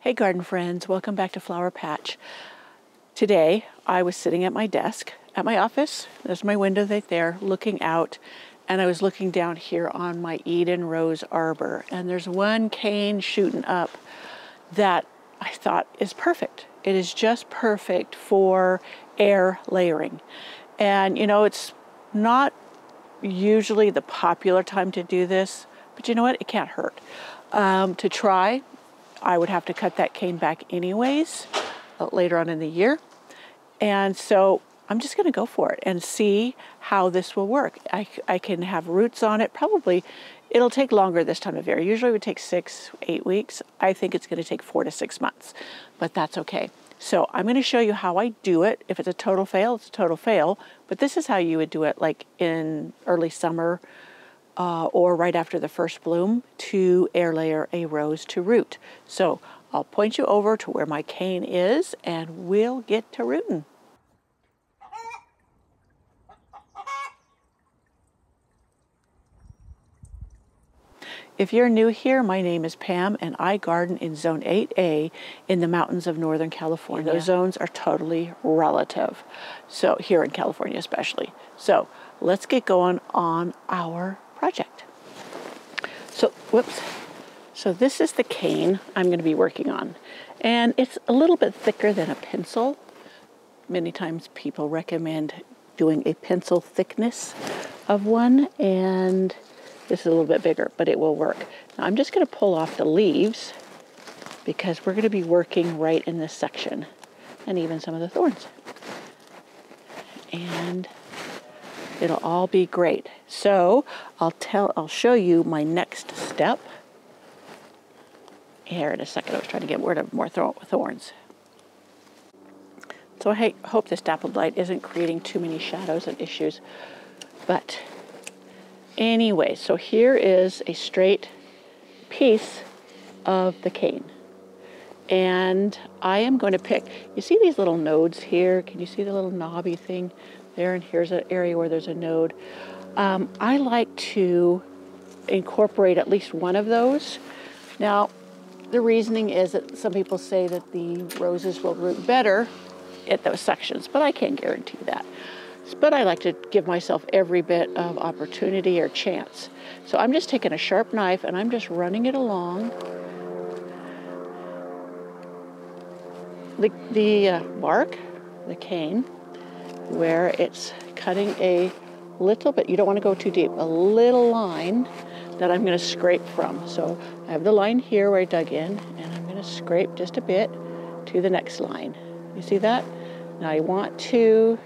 Hey garden friends, welcome back to Flower Patch. Today I was sitting at my desk at my office. There's my window right there, looking out, and I was looking down here on my Eden Rose arbor, and there's one cane shooting up that I thought is perfect. It is just perfect for air layering. And you know, it's not usually the popular time to do this, but you know what? It can't hurt. To try, I would have to cut that cane back anyways later on in the year. And so I'm just going to go for it and see how this will work. I can have roots on it. Probably it'll take longer this time of year. Usually it would take 6-8 weeks. I think it's going to take 4 to 6 months, but that's okay. So I'm going to show you how I do it. If it's a total fail, it's a total fail. But this is how you would do it, like in early summer or right after the first bloom, to air layer a rose to root. So I'll point you over to where my cane is and we'll get to rooting. If you're new here, my name is Pam and I garden in Zone 8A in the mountains of Northern California. Those zones are totally relative, so here in California especially. So let's get going on our project. So, whoops. So this is the cane I'm going to be working on, and it's a little bit thicker than a pencil. Many times people recommend doing a pencil thickness of one, and this is a little bit bigger, but it will work. Now I'm just going to pull off the leaves because we're going to be working right in this section, and even some of the thorns. And it'll all be great. So I'll show you my next step here in a second. I was trying to get rid of more thorns. So I hope this dappled light isn't creating too many shadows and issues, but anyway, so here is a straight piece of the cane. And I am going to pick, you see these little nodes here? Can you see the little knobby thing there? And here's an area where there's a node. I like to incorporate at least one of those. Now, the reasoning is that some people say that the roses will root better at those sections, but I can't guarantee that. But I like to give myself every bit of opportunity or chance. So I'm just taking a sharp knife and I'm just running it along the bark, the cane, where it's cutting a little bit. You don't want to go too deep. A little line that I'm going to scrape from. So I have the line here where I dug in, and I'm going to scrape just a bit to the next line. You see that? Now I want to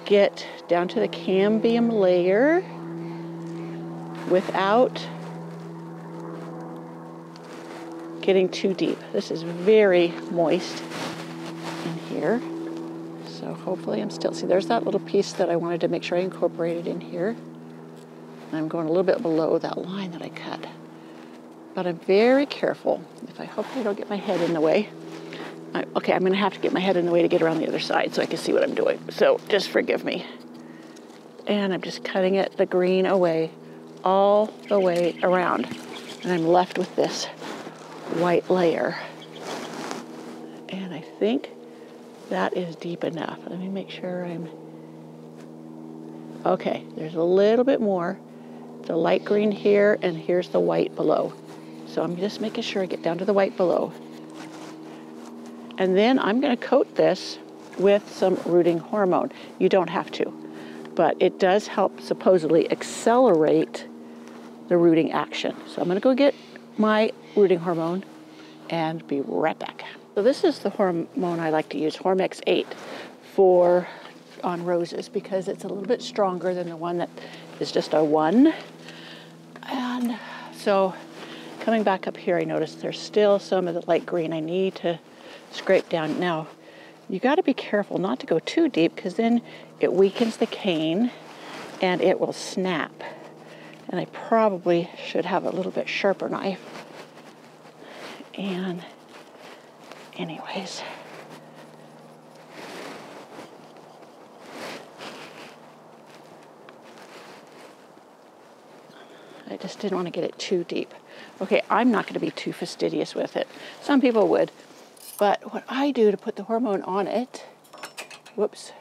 get down to the cambium layer without getting too deep. This is very moist in here. So hopefully I'm still, see there's that little piece that I wanted to make sure I incorporated in here. I'm going a little bit below that line that I cut. But I'm very careful. Hopefully I don't get my head in the way. Okay, I'm going to have to get my head in the way to get around the other side so I can see what I'm doing. So just forgive me. And I'm just cutting it, the green, away, all the way around. And I'm left with this white layer. And I think that is deep enough. Let me make sure okay, there's a little bit more. The light green here, and here's the white below. So I'm just making sure I get down to the white below. And then I'm going to coat this with some rooting hormone. You don't have to, but it does help supposedly accelerate the rooting action. So I'm going to go get my rooting hormone and be right back. So this is the hormone I like to use, Hormex 8, on roses, because it's a little bit stronger than the one that is just a 1. And so coming back up here, I noticed there's still some of the light green I need to scrape down. Now, you got to be careful not to go too deep, because then it weakens the cane and it will snap. And I probably should have a little bit sharper knife. And anyways, I just didn't want to get it too deep. Okay, I'm not going to be too fastidious with it. Some people would. But what I do to put the hormone on it, whoops,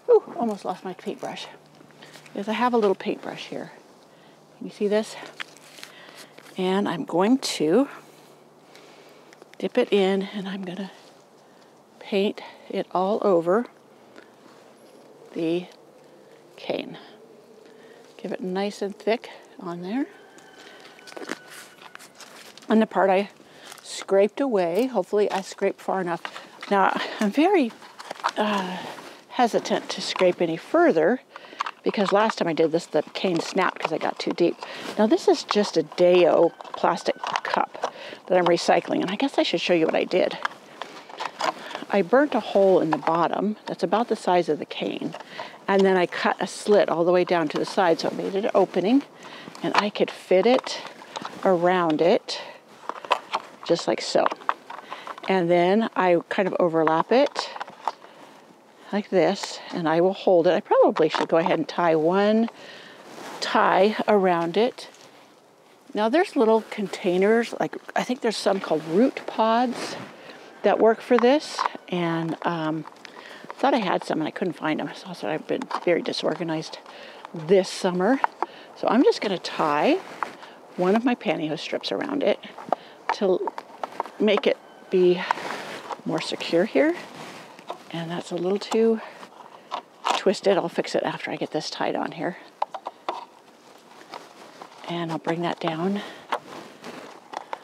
ooh, almost lost my paintbrush, is I have a little paintbrush here. Can you see this? And I'm going to dip it in, and I'm going to paint it all over the cane. Give it nice and thick on there. And the part I scraped away, hopefully I scraped far enough. Now, I'm very hesitant to scrape any further because last time I did this, the cane snapped because I got too deep. Now, this is just a Deo plastic cup that I'm recycling, and I guess I should show you what I did. I burnt a hole in the bottom that's about the size of the cane, and then I cut a slit all the way down to the side, so it made it an opening, and I could fit it around it just like so. And then I kind of overlap it like this, and I will hold it. I probably should go ahead and tie one tie around it. Now there's little containers, like I think there's some called root pods that work for this, and thought I had some and I couldn't find them. So also I've been very disorganized this summer. So I'm just going to tie one of my pantyhose strips around it to make it be more secure here. And that's a little too twisted. I'll fix it after I get this tied on here. And I'll bring that down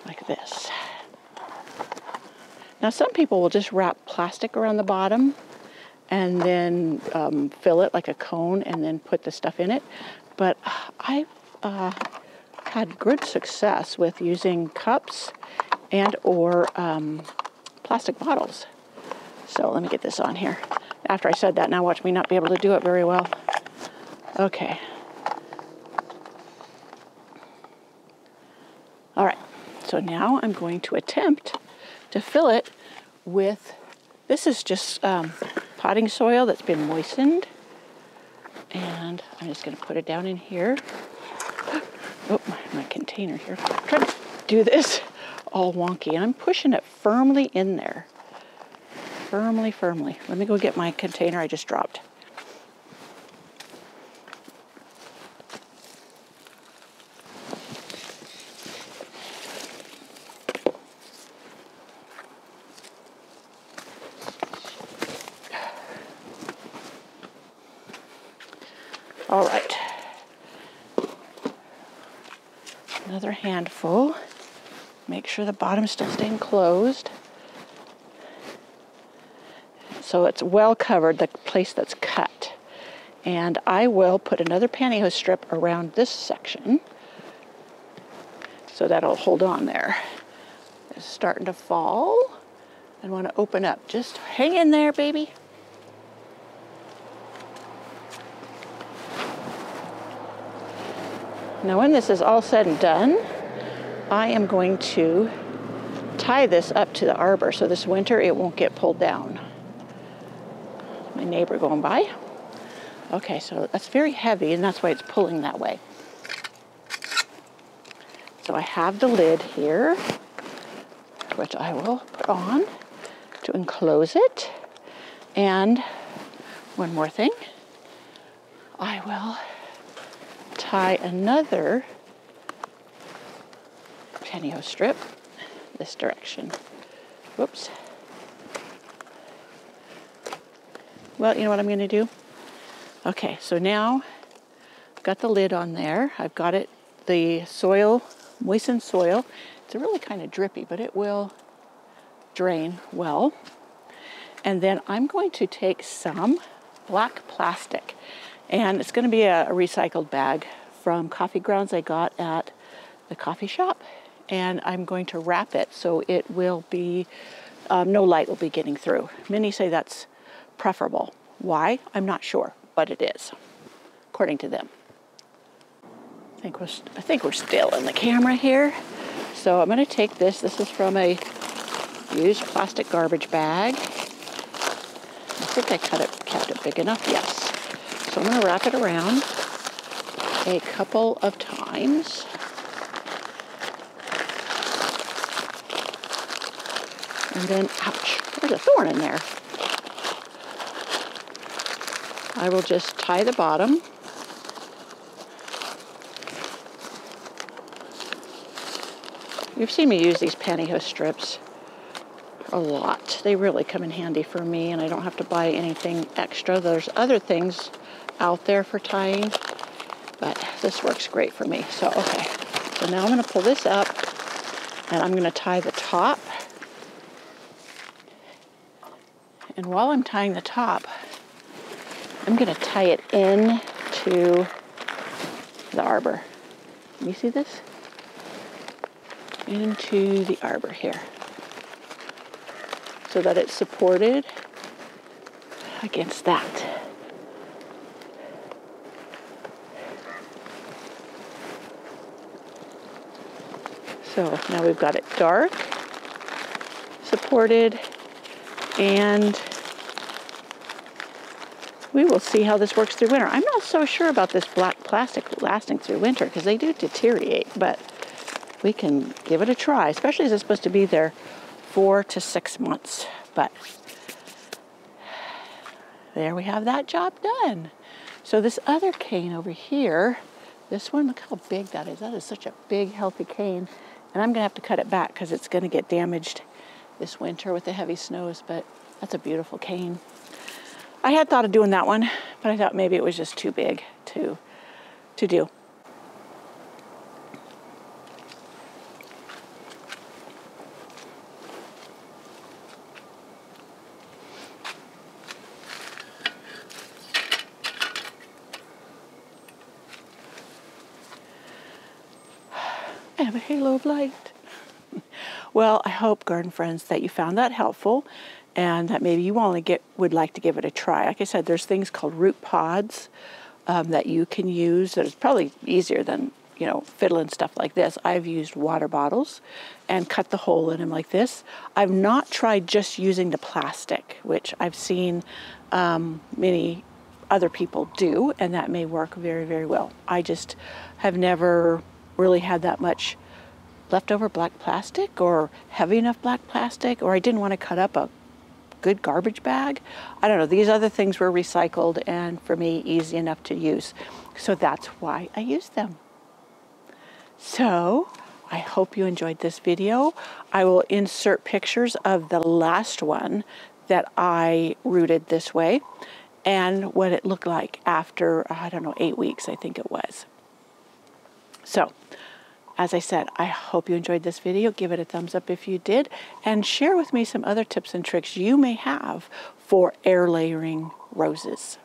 like this. Now some people will just wrap plastic around the bottom and then fill it like a cone and then put the stuff in it. But I've had good success with using cups and or plastic bottles. So let me get this on here. After I said that, now watch me not be able to do it very well. Okay. All right, so now I'm going to attempt to fill it with, this is just potting soil that's been moistened. And I'm just gonna put it down in here. Oh, my container here. I'm trying to do this all wonky, and I'm pushing it firmly in there. Firmly, firmly. Let me go get my container I just dropped. All right. Another handful. Make sure the bottom's still staying closed. So it's well covered, the place that's cut. And I will put another pantyhose strip around this section so that'll hold on there. It's starting to fall. I want to open up. Just hang in there, baby. Now when this is all said and done, I am going to tie this up to the arbor so this winter it won't get pulled down. My neighbor going by. Okay, so that's very heavy and that's why it's pulling that way. So I have the lid here, which I will put on to enclose it. And one more thing, I will tie another pantyhose strip this direction. Whoops. Well, you know what I'm going to do? Okay, so now I've got the lid on there. I've got it, the soil, moistened soil. It's really kind of drippy, but it will drain well. And then I'm going to take some black plastic, and it's going to be a recycled bag from coffee grounds I got at the coffee shop. And I'm going to wrap it so it will be, no light will be getting through. Many say that's preferable. Why? I'm not sure, but it is, according to them. I think we're still in the camera here. So I'm going to take this. This is from a used plastic garbage bag. I think I kept it big enough. Yes. So I'm going to wrap it around a couple of times. And then, ouch, there's a thorn in there. I will just tie the bottom. You've seen me use these pantyhose strips a lot. They really come in handy for me, and I don't have to buy anything extra. There's other things out there for tying, but this works great for me. So, okay. So now I'm going to pull this up, and I'm going to tie the top. And while I'm tying the top, I'm going to tie it in to the arbor. You see this? Into the arbor here, so that it's supported against that. So now we've got it dark, supported, and we will see how this works through winter. I'm not so sure about this black plastic lasting through winter, because they do deteriorate, but we can give it a try, especially as it's supposed to be there 4 to 6 months. But there we have that job done. So this other cane over here, this one, look how big that is. That is such a big, healthy cane. And I'm gonna have to cut it back because it's gonna get damaged this winter with the heavy snows, but that's a beautiful cane. I had thought of doing that one, but I thought maybe it was just too big to do. I have a halo of light. Well, I hope, garden friends, that you found that helpful and that maybe you would like to give it a try. Like I said, there's things called root pods that you can use that is probably easier than, fiddling stuff like this. I've used water bottles and cut the hole in them like this. I've not tried just using the plastic, which I've seen many other people do, and that may work very, very well. I just have never really had that much leftover black plastic or heavy enough black plastic, or I didn't want to cut up a good garbage bag. I don't know, these other things were recycled and for me easy enough to use. So that's why I use them. So I hope you enjoyed this video. I will insert pictures of the last one that I rooted this way and what it looked like after, 8 weeks, I think it was. So, as I said, I hope you enjoyed this video. Give it a thumbs up if you did, and share with me some other tips and tricks you may have for air layering roses.